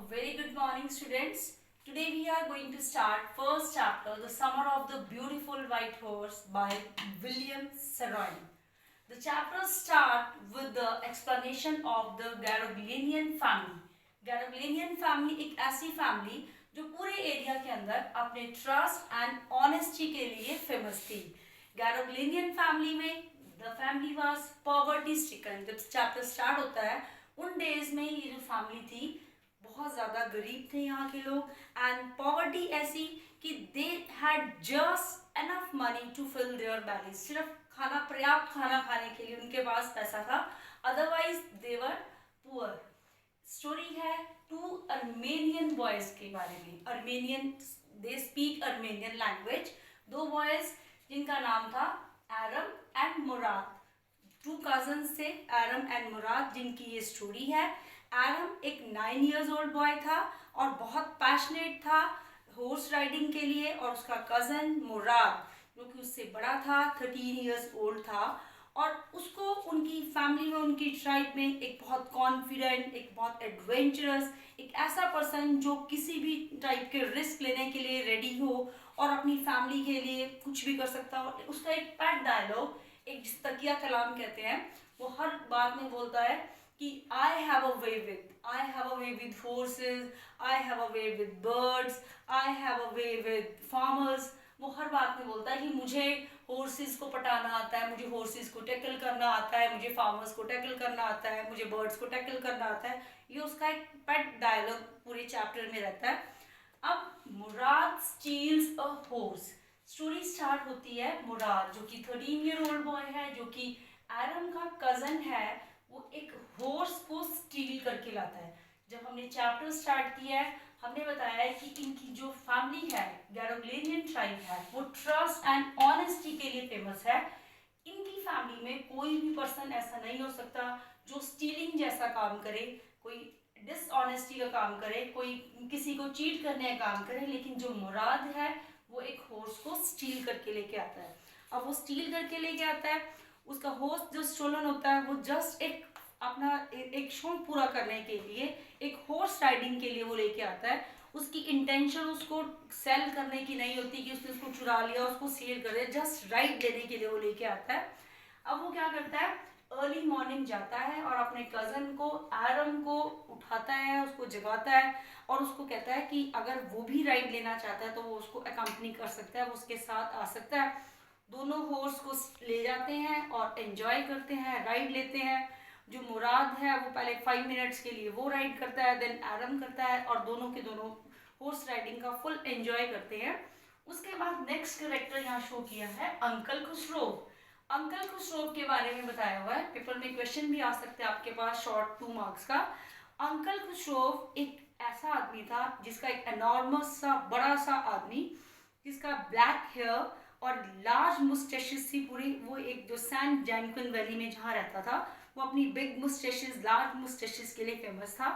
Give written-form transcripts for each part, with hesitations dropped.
very good morning, students. Today we are going to start first chapter, The Summer of the Beautiful White Horse by William Saroyan. The chapters start with the explanation of the Garruglian family. Garruglian family एक ऐसी family जो पूरे area के अंदर अपने trust and honesty के लिए famous थी. Garruglian family में the family was poverty stricken. जब चैप्टर स्टार्ट होता है उन डेज में ये जो फैमिली थी बहुत ज़्यादा गरीब थे यहाँ के लोग एंड पॉवर्टी ऐसी कि they had just enough money to fill their belly. सिर्फ खाना पर्याप्त खाना खाने के लिए उनके पास पैसा था, otherwise they were poor. Story है टू अर्मेनियन बॉयज के बारे में. Armenian, they speak Armenian language. दो बॉयज जिनका नाम था एरम एंड मुराद. टू कजन्स थे एरम एंड मुराद जिनकी ये स्टोरी है. एरम एक 9 years old बॉय था और बहुत पैशनेट था हॉर्स राइडिंग के लिए, और उसका कज़न मुराद जो कि उससे बड़ा था 13 years old था, और उसको उनकी फैमिली में, उनकी ट्राइब में एक बहुत कॉन्फिडेंट, एक बहुत एडवेंचरस, एक ऐसा पर्सन जो किसी भी टाइप के रिस्क लेने के लिए रेडी हो और अपनी फैमिली के लिए कुछ भी कर सकता हो. उसका एक पेट डायलॉग, एक जिस तकिया कलाम कहते हैं, वो हर बात में बोलता है कि I have a way with horses, I have a way with birds, I have a way with farmers. वो हर बात में बोलता है कि मुझे हॉर्सेस को पटाना आता है, मुझे हॉर्सेस को टैकल करना आता है, मुझे फार्मर्स को टैकल करना आता है, मुझे बर्ड्स को टैकल करना आता है. ये उसका एक पेट डायलॉग पूरे चैप्टर में रहता है. अब Mourad steals a horse. Story start होती है मुराद जो कि 13-year-old बॉय है, जो कि एरम का कजन है, वो एक हॉर्स को स्टील करके लाता है. जब हमने चैप्टर स्टार्ट किया है हमने बताया है कि इनकी जो फैमिली है, गैरोग्लेनियन ट्राइब है, वो ट्रस्ट एंड ऑनेस्टी के लिए फेमस है. इनकी फैमिली में कोई भी पर्सन ऐसा नहीं हो सकता जो स्टीलिंग जैसा काम करे, कोई डिसऑनेस्टी का काम करे, कोई किसी को चीट करने का काम करे. लेकिन जो मुराद है वो एक हॉर्स को स्टील करके लेके आता है. अब वो स्टील करके लेके आता है, उसका हॉर्स जो स्टोलन होता है वो जस्ट एक अपना एक शौक पूरा करने के लिए, एक हॉर्स राइडिंग के लिए वो लेके आता है. उसकी इंटेंशन उसको सेल करने की नहीं होती कि उसने उसको चुरा लिया, उसको सेल कर दिया, जस्ट राइड देने के लिए वो लेके आता है. अब वो क्या करता है, अर्ली मॉर्निंग जाता है और अपने कज़न को, एरम को उठाता है, उसको जगाता है और उसको कहता है कि अगर वो भी राइड लेना चाहता है तो वो उसको अकम्पनी कर सकता है, वो उसके साथ आ सकता है. दोनों हॉर्स को ले जाते हैं और एंजॉय करते हैं, राइड लेते हैं. जो मुराद है वो पहले 5 minutes के लिए वो राइड करता है, देन एरम करता है, और दोनों के दोनों हॉर्स राइडिंग का फुल एंजॉय करते हैं. उसके बाद नेक्स्ट कैरेक्टर यहाँ शो किया है अंकल खुसरो. अंकल खुसरो के बारे में बताया हुआ है, पेपर में क्वेश्चन भी आ सकते हैं आपके पास, शॉर्ट 2 marks का. अंकल खुसरो एक ऐसा आदमी था जिसका एक एनॉर्मस सा बड़ा सा आदमी, जिसका ब्लैक हेयर और लार्ज मुस्टेशेस थी पूरी. वो एक जो सैन जैनकुइन वैली में जहाँ रहता था, वो अपनी बिग मुस्टेशेस, लार्ज मुस्टेशेस के लिए फेमस था,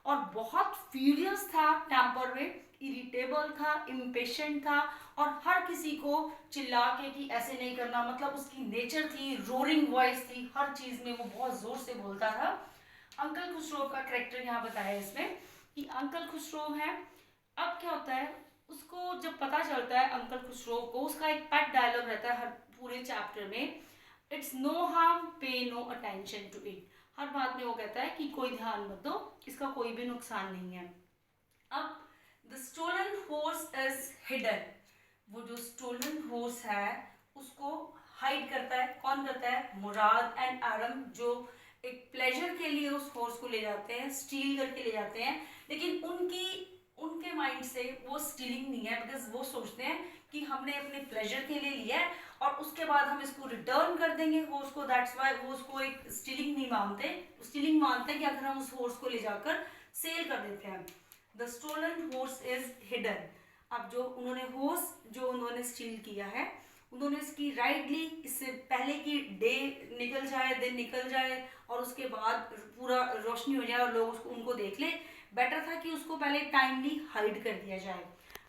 और बहुत फ्यूरियस था, टेम्पर में इरिटेबल था, इम्पेशेंट था, और हर किसी को चिल्ला के कि ऐसे नहीं करना, मतलब उसकी नेचर थी, रोरिंग वॉइस थी, हर चीज़ में वो बहुत ज़ोर से बोलता था. अंकल खुसरो का कैरेक्टर यहाँ बताया है इसमें कि अंकल खुसरो है. अब क्या होता है, उसको जब पता चलता है अंकल खुसरो को, उसका एक पेट डायलॉग रहता है हर पूरे चैप्टर में, इट्स नो हार्म पे नो अटेंशन टू इट. हर बात में वो कहता है कि कोई ध्यान मत दो, इसका कोई भी नुकसान नहीं है. अब the stolen horse is hidden. वो जो स्टोलन हॉर्स है उसको हाइड करता है. कौन करता है, मुराद एंड एरम, जो एक प्लेजर के लिए उस हॉर्स को ले जाते हैं, स्टील करके ले जाते हैं. लेकिन उनके माइंड से वो स्टीलिंग नहीं है, बिकॉज वो सोचते हैं कि हमने अपने प्लेजर के लिए लिया है और उसके बाद हम इसको रिटर्न कर देंगे हॉर्स को. दैट्स वाई वो उसको एक स्टीलिंग नहीं मानते. स्टीलिंग मानते हैं कि अगर हम उस हॉर्स को ले जाकर सेल कर देते हैं. The stolen horse is hidden. अब जो उन्होंने हॉर्स जो उन्होंने स्टील किया है, उन्होंने इसकी राइड ली इससे पहले कि डे निकल जाए, दिन निकल जाए और उसके बाद पूरा रोशनी हो जाए और लोग उसको उनको देख ले. बेटर था कि उसको पहले टाइमली हाइड कर दिया जाए.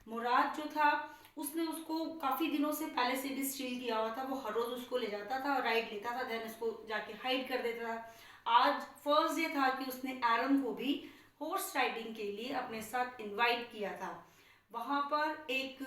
मुराद जो था उसने उसको काफ़ी दिनों से पहले से भी स्टील किया हुआ था. वो हर रोज़ उसको ले जाता था, राइड लेता था, देन उसको जाके हाइड कर देता था. आज फर्स्ट डे था कि उसने एरम को भी हॉर्स राइडिंग के लिए अपने साथ इनवाइट किया था। वहाँ पर एक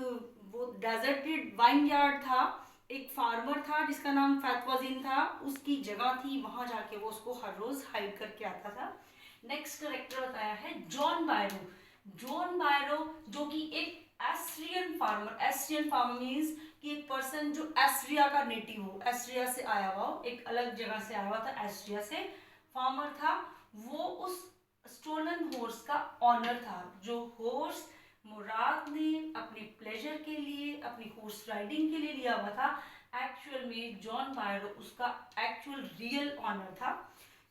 वो डेजर्टेड वाइन यार्ड था, एक फार्मर था जिसका नाम फैतवाजीन था, उसकी जगह थी, वहाँ जाके वो उसको हर रोज हाइड करके आता था। नेक्स्ट करेक्टर बताया है जॉन बायरो। जॉन बायरो जो कि एक एस्ट्रियन फार्मर, एस्ट्रियन फार्मर मीन्स कि एक पर्सन जो एस्ट्रिया का नेटिव हो, एस्ट्रिया से आया हुआ हो, एक अलग जगह से आया हुआ था, एस्ट्रिया से फार्मर था। वो उस स्टोलन हॉर्स का ऑनर था, जो हॉर्स मुराद ने अपने प्लेजर के लिए, अपनी हॉर्स राइडिंग के लिए लिया हुआ था। एक्चुअल में जॉन बायरो उसका एक्चुअल रियल ऑनर था।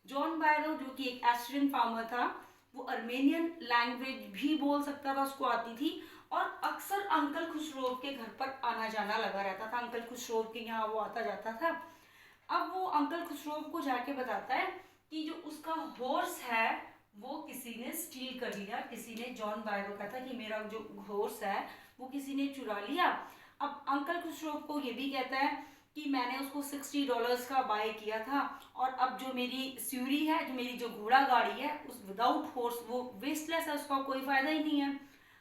जॉन बायरो जो कि एक एस्ट्रियन फार्मर था, वो अर्मेनियन लैंग्वेज भी बोल सकता था, उसको आती थी, और अक्सर अंकल खुसरो के घर पर आना जाना लगा रहता था। अंकल खुसरो के यहाँ वो आता जाता था। अब वो अंकल खुसरो को जाके बताता है कि जो उसका हॉर्स है वो किसी ने स्टील कर लिया, किसी ने, जॉन बायरो कहता कि मेरा जो हॉर्स है वो किसी ने चुरा लिया। अब अंकल खुसरो को ये भी कहता है कि मैंने उसको $60 का बाय किया था, और अब जो मेरी स्यूरी है, जो मेरी जो घोड़ा गाड़ी है, उस विदाउट हॉर्स वो वेस्टलेस है, उसका कोई फायदा ही नहीं है।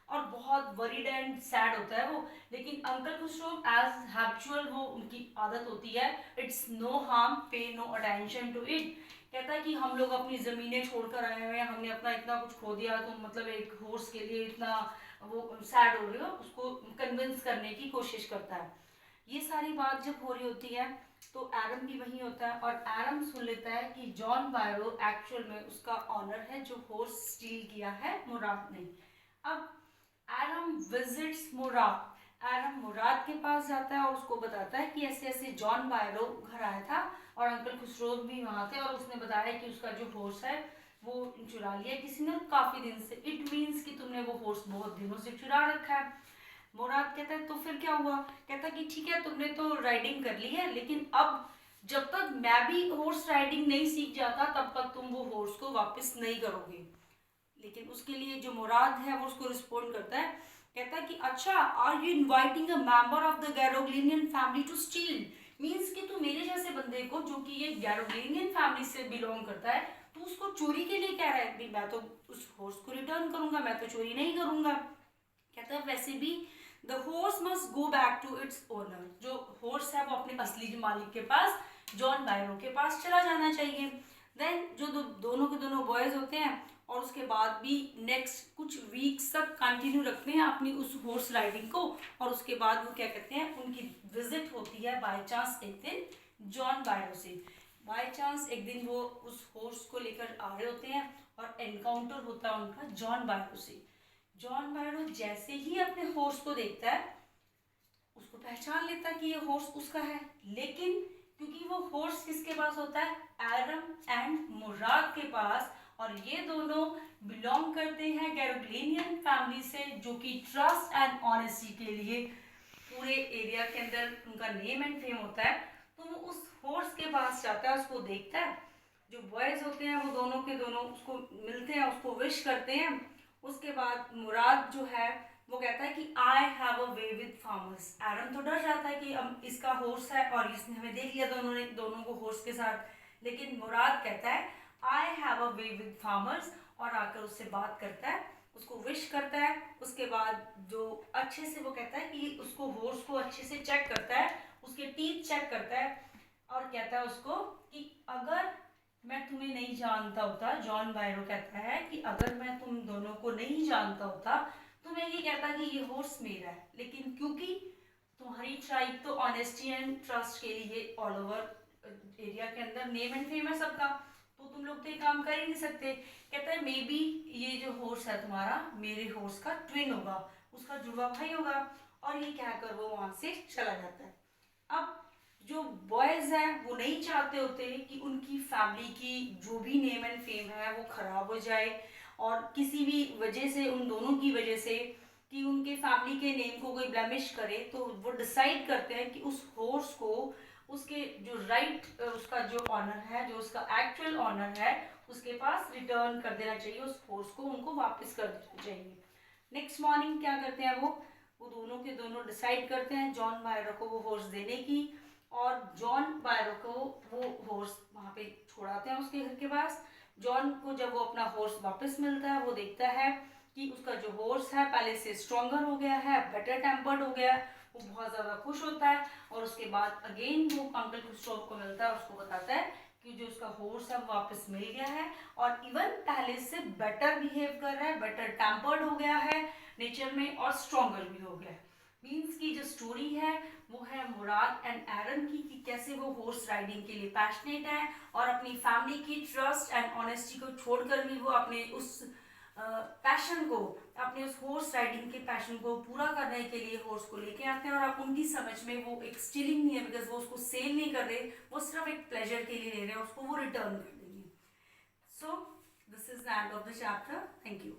और बहुत वरीड एंड सैड होता है वो। लेकिन अंकल खुसरो एज हैबिचुअल, वो उनकी आदत होती है, इट्स नो हार्म, पे नो अटेंशन टू इट। कहता है कि हम लोग अपनी ज़मीनें छोड़कर आए हुए हैं, हमने अपना इतना कुछ खो दिया, तुम मतलब एक हॉर्स के लिए इतना वो सैड हो रहे हो, उसको कन्विंस करने की कोशिश करता है। ये सारी बात जब हो रही होती है तो एरम भी वहीं होता है, और एरम सुन लेता है कि जॉन बायरो एक्चुअल में उसका ऑनर है जो हॉर्स स्टील किया है मुराद ने। अब एरम विजिट्स मुराद। एरम मुराद के पास जाता है और उसको बताता है कि ऐसे ऐसे जॉन बायरो घर आया था, और अंकल खुसरो भी वहाँ थे, और उसने बताया कि उसका जो हॉर्स है वो चुरा लिया किसी ने काफ़ी दिन से। इट मीन्स कि तुमने वो हॉर्स बहुत दिनों से चुरा रखा है। मुराद कहता है तो फिर क्या हुआ? कहता है कि ठीक है, तुमने तो राइडिंग कर ली है, लेकिन अब जब तक मैं भी हॉर्स राइडिंग नहीं सीख जाता तब तक तुम वो हॉर्स को वापस नहीं करोगे। लेकिन उसके लिए जो मुराद है वो उसको रिस्पोंड करता है, कहता है कि अच्छा, are you inviting a member of the Garoghlanian family to steal? Means कि तू मेरे जैसे बंदे को, जो कि ये गैरोग्लिनियन फैमिली से बिलोंग करता है, तू उसको चोरी के लिए कह रहा है? मैं तो उस हॉर्स को रिटर्न करूंगा, मैं तो चोरी नहीं करूंगा। कहता है वैसे भी the horse must go back to its owner. जो हॉर्स है वो अपने असली मालिक के पास, जॉन बायरो के पास चला जाना चाहिए। देन जो दोनों के दोनों बॉयज होते हैं, और उसके बाद भी नेक्स्ट कुछ वीक्स तक कंटिन्यू रखते हैं अपनी उस हॉर्स राइडिंग को, और उसके बाद वो क्या कहते हैं, उनकी विजिट होती है बाय चांस एक दिन जॉन बायरो से। बाय चांस एक दिन वो उस हॉर्स को लेकर आ रहे होते हैं, और एनकाउंटर होता है उनका जॉन बायरो से। जॉन बायरो जैसे ही अपने हॉर्स को देखता है, उसको पहचान लेता है कि ये हॉर्स उसका है। लेकिन क्योंकि वो हॉर्स किसके पास होता है? एरम एंड मुराद के पास, और ये दोनों बिलोंग करते हैं गैरोग्लिनियन फैमिली से, जो कि ट्रस्ट एंड ऑनेस्टी के लिए पूरे एरिया के अंदर उनका नेम एंड फेम होता है। तो वो उस हॉर्स के पास जाता है, उसको देखता है। जो बॉयज होते हैं वो दोनों के दोनों उसको मिलते हैं, उसको विश करते हैं। उसके बाद मुराद जो है वो कहता है कि I have a way with farmers. Aram तो डर जाता है कि अब इसका हॉर्स है और इसने हमें देख लिया दोनों को हॉर्स के साथ। लेकिन मुराद कहता है आई have a way with farmers, और आकर उससे बात करता है, उसको विश करता है। उसके बाद जो अच्छे से वो कहता है कि उसको हॉर्स को अच्छे से चेक करता है, उसके टीथ चेक करता है, और कहता है उसको कि अगर मैं तुम्हें नहीं जानता होता, जॉन बायरो कहता है कि अगर मैं तुम दोनों को नहीं जानता होता तो मैं ये कहता कि ये हॉर्स मेरा है। लेकिन क्योंकि तुम्हारी ट्राइब तो ऑनेस्टी एंड ट्रस्ट के लिए ऑल ओवर एरिया के अंदर नेम एंड फेम है सबका, तो तुम लोग तो ये काम कर ही नहीं सकते। कहता है मे बी ये जो हॉर्स है तुम्हारा मेरे हॉर्स का ट्विन होगा, उसका जुड़वा भाई होगा। और ये कहकर वो वहां से चला जाता है। अब जो बॉयज हैं वो नहीं चाहते होते कि उनकी फैमिली की जो भी नेम एंड फेम है वो खराब हो जाए, और किसी भी वजह से, उन दोनों की वजह से, कि उनके फैमिली के नेम को कोई ब्लेमिश करे, तो वो डिसाइड करते हैं कि उस हॉर्स को उसके जो उसका जो ऑनर है, जो उसका एक्चुअल ऑनर है, उसके पास रिटर्न कर देना चाहिए। उस हॉर्स को उनको वापस कर देना चाहिए। नेक्स्ट मॉर्निंग क्या करते हैं वो दोनों के दोनों डिसाइड करते हैं जॉन बायरो को वो हॉर्स देने की, और जॉन बायरो को वो हॉर्स वहाँ पे छोड़ाते हैं उसके घर के पास। जॉन को जब वो अपना हॉर्स वापस मिलता है, वो देखता है कि उसका जो हॉर्स है पहले से स्ट्रॉन्गर हो गया है, बेटर टेम्पर्ड हो गया है। वो बहुत ज़्यादा खुश होता है और उसके बाद अगेन वो अंकल क्रिस्टोफर को मिलता है और उसको बताता है कि जो उसका हॉर्स है वापस मिल गया है और इवन पहले से बेटर बिहेव कर रहा है, बेटर टेम्पर्ड हो गया है नेचर में और स्ट्रॉन्गर भी हो गया है। मीन्स की जो स्टोरी है वो है मुराद एंड एरन की, कि कैसे वो हॉर्स राइडिंग के लिए पैशनेट है और अपनी फैमिली की ट्रस्ट एंड ऑनेस्टी को छोड़कर भी वो अपने उस पैशन को, अपने उस हॉर्स राइडिंग के पैशन को पूरा करने के लिए हॉर्स को लेके आते हैं। और आप उनकी समझ में वो एक स्टीलिंग नहीं है, बिकॉज वो उसको सेल नहीं कर रहे, वो सिर्फ एक प्लेजर के लिए ले रहे हैं, उसको वो रिटर्न कर देंगे। So this is the end of the chapter. Thank you.